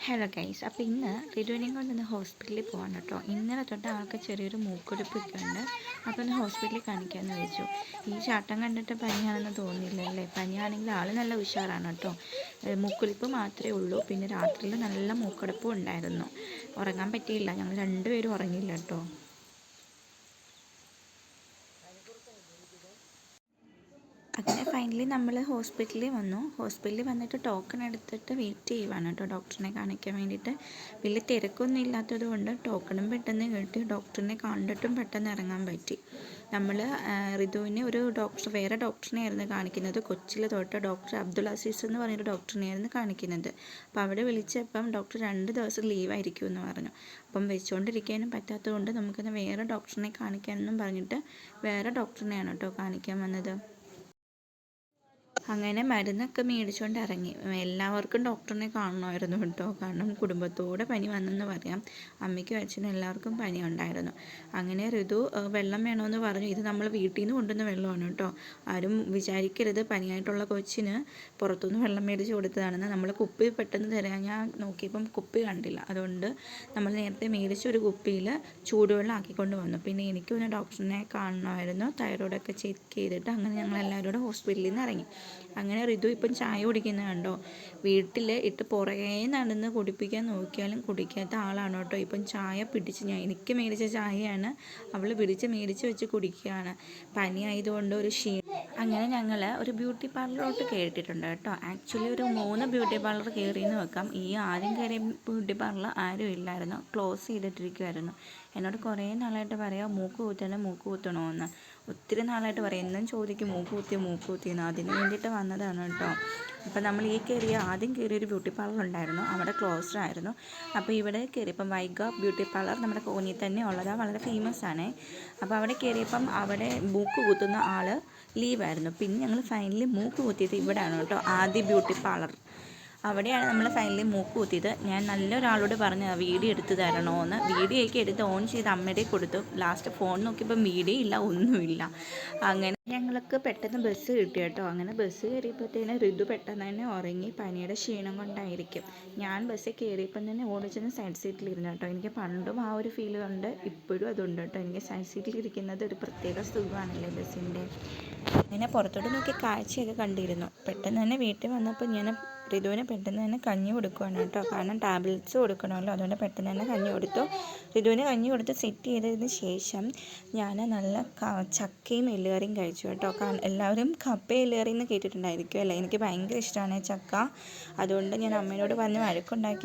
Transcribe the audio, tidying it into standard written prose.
Hello guys, അപ്പോൾ ഇന്ന് റിതുവിനെയും കൊണ്ടൊന്ന് ഹോസ്പിറ്റലിൽ പോകാൻ കേട്ടോ. ഇന്നലെ തൊട്ട് ആൾക്ക് ചെറിയൊരു മൂക്കൊലിപ്പൊക്കെ ഉണ്ട്. അപ്പോൾ ഒന്ന് ഹോസ്പിറ്റലിൽ കാണിക്കാമെന്ന് വെച്ചു. ഈ ചാട്ടം കണ്ടിട്ട് പനിയാണെന്ന് തോന്നിയില്ല അല്ലേ? പനിയാണെങ്കിൽ ആൾ നല്ല ഉഷാറാണ് കേട്ടോ. മൂക്കൊലിപ്പ് മാത്രമേ ഉള്ളൂ. പിന്നെ രാത്രിയിൽ നല്ല മൂക്കടപ്പും ഉണ്ടായിരുന്നു. ഉറങ്ങാൻ പറ്റിയില്ല, ഞങ്ങൾ രണ്ടുപേരും ഉറങ്ങിയില്ല കേട്ടോ. അങ്ങനെ ഫൈനലി നമ്മൾ ഹോസ്പിറ്റലിൽ വന്നു. ഹോസ്പിറ്റലിൽ വന്നിട്ട് ടോക്കൺ എടുത്തിട്ട് വെയിറ്റ് ചെയ്യുവാണ് കേട്ടോ ഡോക്ടറിനെ കാണിക്കാൻ വേണ്ടിയിട്ട്. വലിയ തിരക്കൊന്നും ഇല്ലാത്തത് കൊണ്ട് ടോക്കണും പെട്ടെന്ന് കിട്ടി. ഡോക്ടറിനെ കണ്ടിട്ടും പെട്ടെന്ന് ഇറങ്ങാൻ പറ്റി. നമ്മൾ റിതുവിനെ ഒരു വേറെ ഡോക്ടറിനെയായിരുന്നു കാണിക്കുന്നത്. കൊച്ചിയിൽ തൊട്ട് ഡോക്ടർ അബ്ദുൽ അസീസ് എന്ന് പറഞ്ഞൊരു ഡോക്ടറിനെയായിരുന്നു കാണിക്കുന്നത്. അപ്പോൾ അവിടെ വിളിച്ചപ്പം ഡോക്ടർ 2 ദിവസം ലീവായിരിക്കും എന്ന് പറഞ്ഞു. അപ്പം വെച്ചുകൊണ്ടിരിക്കാനും പറ്റാത്തത് കൊണ്ട് നമുക്കൊന്ന് വേറെ ഡോക്ടറിനെ കാണിക്കാനെന്നും പറഞ്ഞിട്ട് വേറെ ഡോക്ടറിനെയാണ് കേട്ടോ കാണിക്കാൻ വന്നത്. അങ്ങനെ മരുന്നൊക്കെ മേടിച്ചുകൊണ്ട് ഇറങ്ങി. എല്ലാവർക്കും ഡോക്ടറിനെ കാണണമായിരുന്നു കേട്ടോ. കാരണം കുടുംബത്തോടെ പനി വന്നെന്ന് പറയാം. അമ്മയ്ക്കും അച്ഛനും എല്ലാവർക്കും പനി ഉണ്ടായിരുന്നു. അങ്ങനെ ഋതു വെള്ളം വേണമെന്ന് പറഞ്ഞു. ഇത് നമ്മൾ വീട്ടിൽ നിന്ന് കൊണ്ടുവന്ന വെള്ളമാണ് കേട്ടോ. ആരും വിചാരിക്കരുത് പനിയായിട്ടുള്ള കൊച്ചിന് പുറത്തുനിന്ന് വെള്ളം മേടിച്ച് കൊടുത്തതാണെന്ന്. നമ്മൾ കുപ്പി പെട്ടെന്ന് തരാൻ ഞാൻ നോക്കിയപ്പം കുപ്പി കണ്ടില്ല. അതുകൊണ്ട് നമ്മൾ നേരത്തെ മേടിച്ച ഒരു കുപ്പിയിൽ ചൂടുവെള്ളം ആക്കിക്കൊണ്ട് വന്നു. പിന്നെ എനിക്കൊന്ന് ഡോക്ടറിനെ കാണണമായിരുന്നു. തൈറോയ്ഡൊക്കെ ചെക്ക് ചെയ്തിട്ട് അങ്ങനെ ഞങ്ങൾ എല്ലാവരും കൂടെ ഹോസ്പിറ്റലിൽ നിന്ന് ഇറങ്ങി. അങ്ങനെ ഋതു ഇപ്പം ചായ കുടിക്കുന്നത് കണ്ടോ. വീട്ടിൽ ഇട്ട് പുറകെ നടന്ന് കുടിപ്പിക്കാൻ നോക്കിയാലും കുടിക്കാത്ത ആളാണ് കേട്ടോ. ഇപ്പം ചായ പിടിച്ച് എനിക്ക് മേടിച്ച ചായയാണ് അവൾ മേടിച്ച് വെച്ച് കുടിക്കുകയാണ്. പനി ആയതുകൊണ്ട് ഒരു അങ്ങനെ ഞങ്ങൾ ഒരു ബ്യൂട്ടി പാർലറിലോട്ട് കയറിയിട്ടുണ്ട് കേട്ടോ. ആക്ച്വലി ഒരു 3 ബ്യൂട്ടി പാർലർ കയറിയെന്ന് വെക്കാം. ഈ ആദ്യം കയറിയ ബ്യൂട്ടി പാർലർ ആരും ഇല്ലായിരുന്നു, ക്ലോസ് ചെയ്തിട്ടിരിക്കുമായിരുന്നു. എന്നോട് കുറേ നാളായിട്ട് പറയാം മൂക്ക് കുത്തണമെന്ന്. ഒത്തിരി നാളായിട്ട് പറയാം, എന്നും ചോദിക്കും മൂക്ക് കുത്തിയെന്ന്. അതിന് വേണ്ടിയിട്ട് വന്നതാണ് കേട്ടോ. അപ്പോൾ നമ്മൾ ആദ്യം കയറിയൊരു ബ്യൂട്ടി പാർലർ ഉണ്ടായിരുന്നു, അവിടെ ക്ലോസ്ഡ് ആയിരുന്നു. അപ്പോൾ ഇവിടെ കയറിയപ്പം വൈഗ ബ്യൂട്ടി പാർലർ നമ്മുടെ കോന്നിയിൽ തന്നെ ഉള്ളതാണ്, വളരെ ഫേമസ് ആണ്. അപ്പോൾ അവിടെ കയറിയപ്പം അവിടെ മൂക്ക് കുത്തുന്ന ആൾ ലീവായിരുന്നു. പിന്നെ ഞങ്ങൾ ഫൈനലി മൂക്ക് കുത്തിയത് ഇവിടെയാണ് കേട്ടോ, ആദി ബ്യൂട്ടി പാർലർ. അവിടെയാണ് നമ്മൾ ഫൈനലി മൂക്ക് കുത്തിയത്. ഞാൻ നല്ലൊരാളോട് പറഞ്ഞു വീഡിയോ എടുത്ത് തരണമെന്ന്. വീഡിയോയൊക്കെ എടുത്ത് ഓൺ ചെയ്ത് അമ്മയുടെ കൊടുത്തു. ലാസ്റ്റ് ഫോൺ നോക്കിയപ്പോൾ വീഡിയോ ഇല്ല, ഒന്നുമില്ല. അങ്ങനെ ഞങ്ങൾക്ക് പെട്ടെന്ന് ബസ് കിട്ടി കേട്ടോ. അങ്ങനെ ബസ് കയറിയപ്പോഴത്തേനും ഋതു പെട്ടെന്ന് തന്നെ ഉറങ്ങി. പനിയുടെ ക്ഷീണം കൊണ്ടായിരിക്കും. ഞാൻ ബസ്സിൽ കയറിയപ്പം തന്നെ ഓടിച്ചെന്ന് സൈഡ് സീറ്റിലിരുന്നു കേട്ടോ. എനിക്ക് പണ്ടും ആ ഒരു ഫീൽ ഉണ്ട്, ഇപ്പോഴും അതുണ്ട് കേട്ടോ. എനിക്ക് സൈഡ് സീറ്റിലിരിക്കുന്നത് ഒരു പ്രത്യേക സുഖമാണല്ലേ ബസ്സിൻ്റെ. അങ്ങനെ പുറത്തോട്ട് നോക്കി കാഴ്ചയൊക്കെ കണ്ടിരുന്നു. പെട്ടെന്ന് തന്നെ വീട്ടിൽ വന്നപ്പോൾ ഞാൻ ഋതുവിന് പെട്ടെന്ന് തന്നെ കഞ്ഞി കൊടുക്കുകയാണ് കേട്ടോ. കാരണം ടാബ്ലറ്റ്സ് കൊടുക്കണമല്ലോ, അതുകൊണ്ട് പെട്ടെന്ന് തന്നെ കഞ്ഞി കൊടുത്തു. ഋതുവിന് കഞ്ഞി കൊടുത്ത് സെറ്റ് ചെയ്തതിന് ശേഷം ഞാൻ നല്ല ചക്കയും എല്ലുകറിയും കഴിച്ചു കേട്ടോ. എല്ലാവരും കപ്പ എല്ലുകറി എന്ന് കേട്ടിട്ടുണ്ടായിരിക്കും അല്ലേ. എനിക്ക് ഭയങ്കര ഇഷ്ടമാണ് ചക്ക. അതുകൊണ്ട് ഞാൻ അമ്മയോട് പറഞ്ഞ് വഴക്കുണ്ടാക്കി